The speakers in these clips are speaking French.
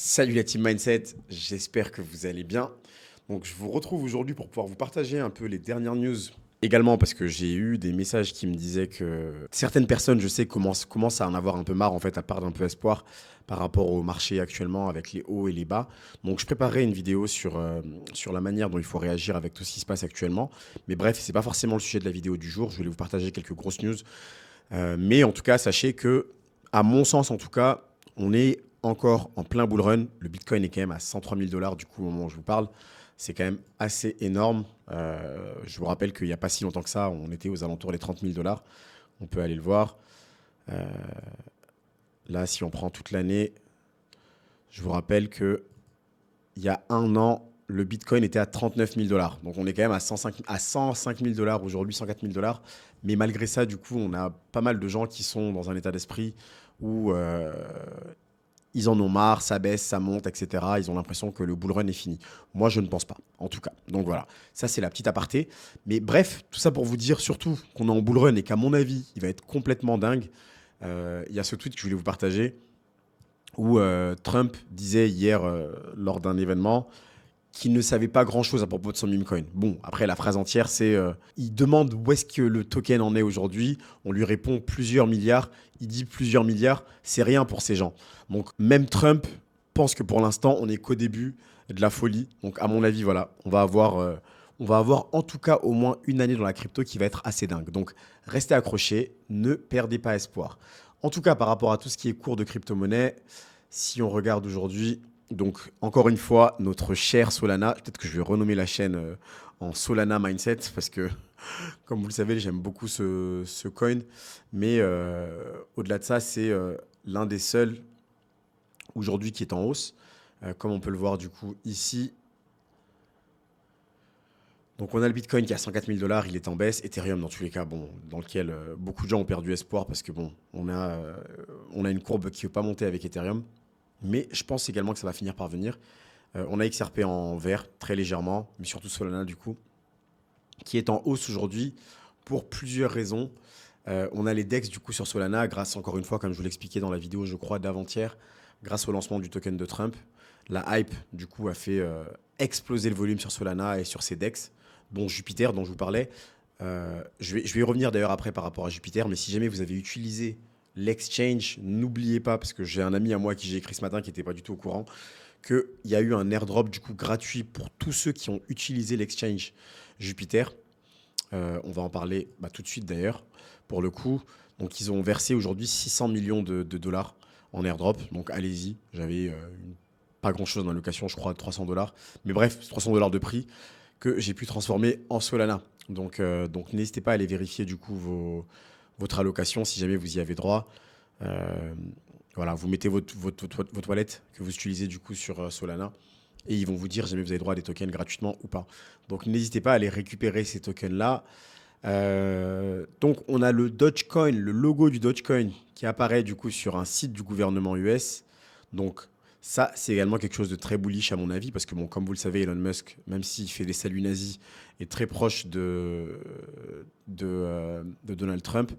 Salut la team Mindset, j'espère que vous allez bien. Donc je vous retrouve aujourd'hui pour pouvoir vous partager un peu les dernières news. Également parce que j'ai eu des messages qui me disaient que certaines personnes, je sais, commencent à en avoir un peu marre en fait, à perdre un peu espoir par rapport au marché actuellement avec les hauts et les bas. Donc je préparerai une vidéo sur la manière dont il faut réagir avec tout ce qui se passe actuellement. Mais bref, c'est pas forcément le sujet de la vidéo du jour. Je voulais vous partager quelques grosses news. Mais en tout cas, sachez que, à mon sens en tout cas, on est encore en plein bull run. Le Bitcoin est quand même à 103 000 dollars du coup au moment où je vous parle. C'est quand même assez énorme. Je vous rappelle qu'il n'y a pas si longtemps que ça, on était aux alentours des 30 000 dollars. On peut aller le voir. Là, si on prend toute l'année, je vous rappelle que il y a un an, le Bitcoin était à 39 000 dollars. Donc on est quand même à 105 000 dollars aujourd'hui, 104 000 dollars. Mais malgré ça, du coup, on a pas mal de gens qui sont dans un état d'esprit où ils en ont marre, ça baisse, ça monte, etc. Ils ont l'impression que le bull run est fini. Moi, je ne pense pas, en tout cas. Donc voilà, ça c'est la petite aparté. Mais bref, tout ça pour vous dire surtout qu'on est en bull run et qu'à mon avis, il va être complètement dingue. Il y a ce tweet que je voulais vous partager où Trump disait hier lors d'un événement qu'il ne savait pas grand-chose à propos de son meme coin. Bon, après, la phrase entière, c'est il demande où est-ce que le token en est aujourd'hui. On lui répond plusieurs milliards. Il dit plusieurs milliards. C'est rien pour ces gens. Donc, même Trump pense que pour l'instant, on n'est qu'au début de la folie. Donc, à mon avis, voilà, on va avoir en tout cas au moins une année dans la crypto qui va être assez dingue. Donc, restez accrochés. Ne perdez pas espoir. En tout cas, par rapport à tout ce qui est cours de crypto-monnaie, si on regarde aujourd'hui, donc, encore une fois, notre cher Solana, peut-être que je vais renommer la chaîne en Solana Mindset, parce que, comme vous le savez, j'aime beaucoup ce coin. Mais au-delà de ça, c'est l'un des seuls aujourd'hui qui est en hausse, comme on peut le voir du coup ici. Donc, on a le Bitcoin qui est à 104 000 dollars, il est en baisse. Ethereum, dans tous les cas, bon, dans lequel beaucoup de gens ont perdu espoir, parce que, bon, on a une courbe qui ne veut pas monter avec Ethereum. Mais je pense également que ça va finir par venir. On a XRP en vert, très légèrement, mais surtout Solana du coup, qui est en hausse aujourd'hui pour plusieurs raisons. On a les DEX du coup sur Solana, grâce encore une fois, comme je vous l'expliquais dans la vidéo, je crois, d'avant-hier, grâce au lancement du token de Trump. La hype du coup a fait exploser le volume sur Solana et sur ses DEX, dont Jupiter, dont je vous parlais. Je vais y revenir d'ailleurs après par rapport à Jupiter, mais si jamais vous avez utilisé l'exchange, n'oubliez pas, parce que j'ai un ami à moi qui j'ai écrit ce matin qui n'était pas du tout au courant, qu'il y a eu un airdrop du coup gratuit pour tous ceux qui ont utilisé l'exchange Jupiter. On va en parler tout de suite d'ailleurs, pour le coup. Donc ils ont versé aujourd'hui 600 millions de dollars en airdrop. Donc allez-y, j'avais pas grand-chose dans la location, je crois 300 dollars. Mais bref, 300 dollars de prix que j'ai pu transformer en Solana. Donc n'hésitez pas à aller vérifier du coup votre allocation si jamais vous y avez droit. Euh, voilà, vous mettez votre wallet que vous utilisez du coup sur Solana et ils vont vous dire jamais vous avez droit à des tokens gratuitement ou pas. Donc n'hésitez pas à aller récupérer ces tokens-là. Donc on a le Dogecoin, le logo du Dogecoin qui apparaît du coup sur un site du gouvernement US. Donc ça, c'est également quelque chose de très bullish à mon avis parce que bon, comme vous le savez, Elon Musk, même s'il fait des saluts nazis, est très proche de Donald Trump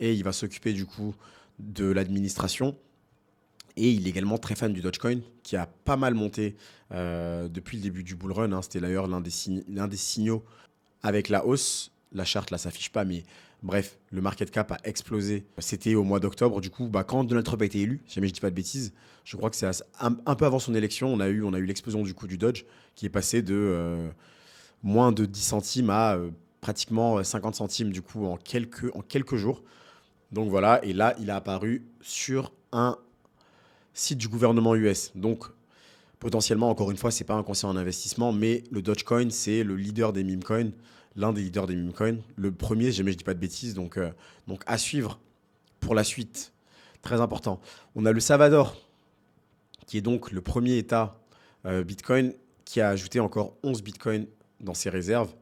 et il va s'occuper du coup de l'administration. Et il est également très fan du Dogecoin, qui a pas mal monté depuis le début du bull run, hein. C'était d'ailleurs l'un des signaux avec la hausse. La charte, là, s'affiche pas, mais bref, le market cap a explosé. C'était au mois d'octobre. Du coup, quand Donald Trump a été élu, si jamais je dis pas de bêtises, je crois que c'est un peu avant son élection, on a eu l'explosion du coup du Dodge, qui est passé de moins de 10 centimes à pratiquement 50 centimes, du coup, en quelques jours. Donc voilà, et là, il a apparu sur un site du gouvernement US. Donc, potentiellement, encore une fois, c'est pas un conseil en investissement, mais le Dogecoin, c'est le leader des meme coins, l'un des leaders des meme coins. Le premier, si jamais je dis pas de bêtises, donc à suivre pour la suite. Très important. On a le Salvador, qui est donc le premier État Bitcoin, qui a ajouté encore 11 Bitcoins dans ses réserves,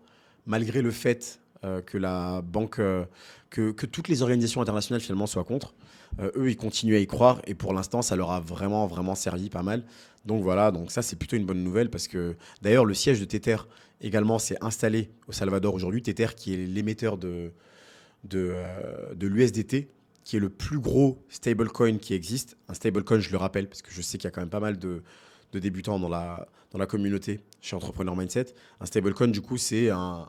malgré le fait que la banque, que toutes les organisations internationales finalement soient contre. Eux, ils continuent à y croire et pour l'instant, ça leur a vraiment, vraiment servi pas mal. Donc voilà, donc ça, c'est plutôt une bonne nouvelle parce que d'ailleurs, le siège de Tether également s'est installé au Salvador aujourd'hui. Tether qui est l'émetteur de l'USDT. qui est le plus gros stablecoin qui existe. Un stablecoin, je le rappelle, parce que je sais qu'il y a quand même pas mal de débutants dans la communauté chez Entrepreneur Mindset. Un stablecoin, du coup, c'est un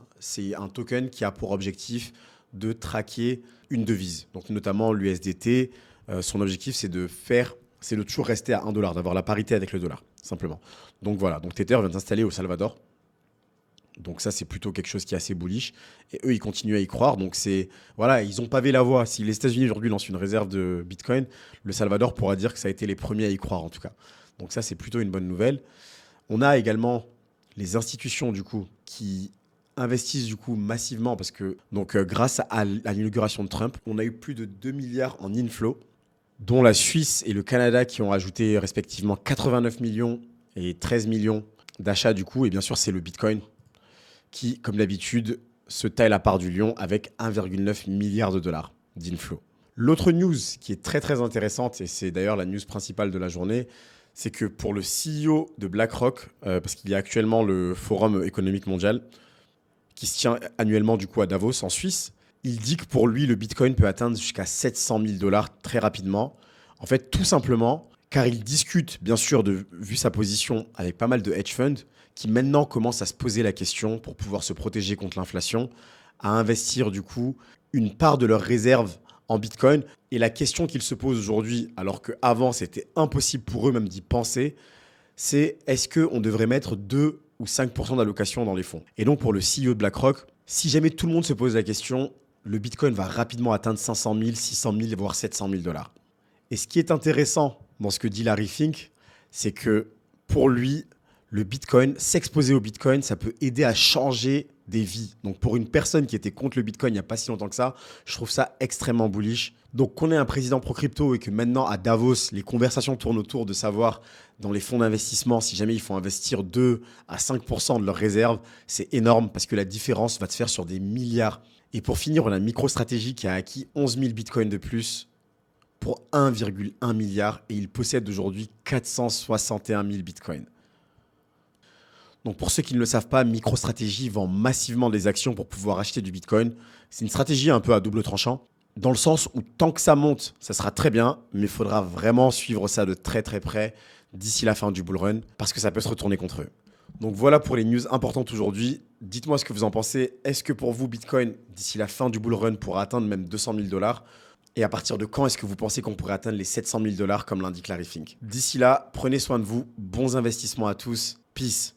token qui a pour objectif de traquer une devise, donc notamment l'USDT. Son objectif, c'est de toujours rester à 1 dollar, d'avoir la parité avec le dollar, simplement. Donc voilà, donc Tether vient de s'installer au Salvador. Donc ça, c'est plutôt quelque chose qui est assez bullish. Et eux, ils continuent à y croire. Donc voilà, ils ont pavé la voie. Si les États-Unis aujourd'hui lancent une réserve de Bitcoin, le Salvador pourra dire que ça a été les premiers à y croire en tout cas. Donc ça, c'est plutôt une bonne nouvelle. On a également les institutions du coup qui investissent du coup massivement parce que grâce à l'inauguration de Trump, on a eu plus de 2 milliards en inflow, dont la Suisse et le Canada qui ont ajouté respectivement 89 millions et 13 millions d'achats du coup. Et bien sûr, c'est le Bitcoin qui, comme d'habitude, se taille la part du lion avec 1,9 milliard de dollars d'inflow. L'autre news qui est très très intéressante, et c'est d'ailleurs la news principale de la journée, c'est que pour le CEO de BlackRock, parce qu'il y a actuellement le Forum économique mondial qui se tient annuellement du coup à Davos en Suisse, il dit que pour lui, le Bitcoin peut atteindre jusqu'à 700 000 dollars très rapidement. En fait, tout simplement, car il discute, bien sûr, vu sa position avec pas mal de hedge funds, qui maintenant commencent à se poser la question, pour pouvoir se protéger contre l'inflation, à investir du coup une part de leurs réserves en Bitcoin. Et la question qu'ils se posent aujourd'hui, alors qu'avant c'était impossible pour eux même d'y penser, c'est est-ce qu'on devrait mettre 2 ou 5% d'allocation dans les fonds? Et donc pour le CEO de BlackRock, si jamais tout le monde se pose la question, le Bitcoin va rapidement atteindre 500 000, 600 000, voire 700 000 dollars. Et ce qui est intéressant dans ce que dit Larry Fink, c'est que pour lui, le Bitcoin, s'exposer au Bitcoin, ça peut aider à changer des vies. Donc pour une personne qui était contre le Bitcoin il n'y a pas si longtemps que ça, je trouve ça extrêmement bullish. Donc qu'on ait un président pro-crypto et que maintenant à Davos, les conversations tournent autour de savoir dans les fonds d'investissement, si jamais il faut investir 2 à 5% de leurs réserves, c'est énorme parce que la différence va se faire sur des milliards. Et pour finir, on a MicroStrategy qui a acquis 11 000 Bitcoins de plus pour 1,1 milliard et il possède aujourd'hui 461 000 Bitcoins. Donc pour ceux qui ne le savent pas, MicroStrategy vend massivement des actions pour pouvoir acheter du Bitcoin. C'est une stratégie un peu à double tranchant, dans le sens où tant que ça monte, ça sera très bien, mais il faudra vraiment suivre ça de très très près d'ici la fin du bull run, parce que ça peut se retourner contre eux. Donc voilà pour les news importantes aujourd'hui. Dites-moi ce que vous en pensez. Est-ce que pour vous, Bitcoin, d'ici la fin du bull run, pourra atteindre même 200 000 dollars? Et à partir de quand est-ce que vous pensez qu'on pourrait atteindre les 700 000 dollars comme l'indique Larry Fink? D'ici là, prenez soin de vous. Bons investissements à tous. Peace.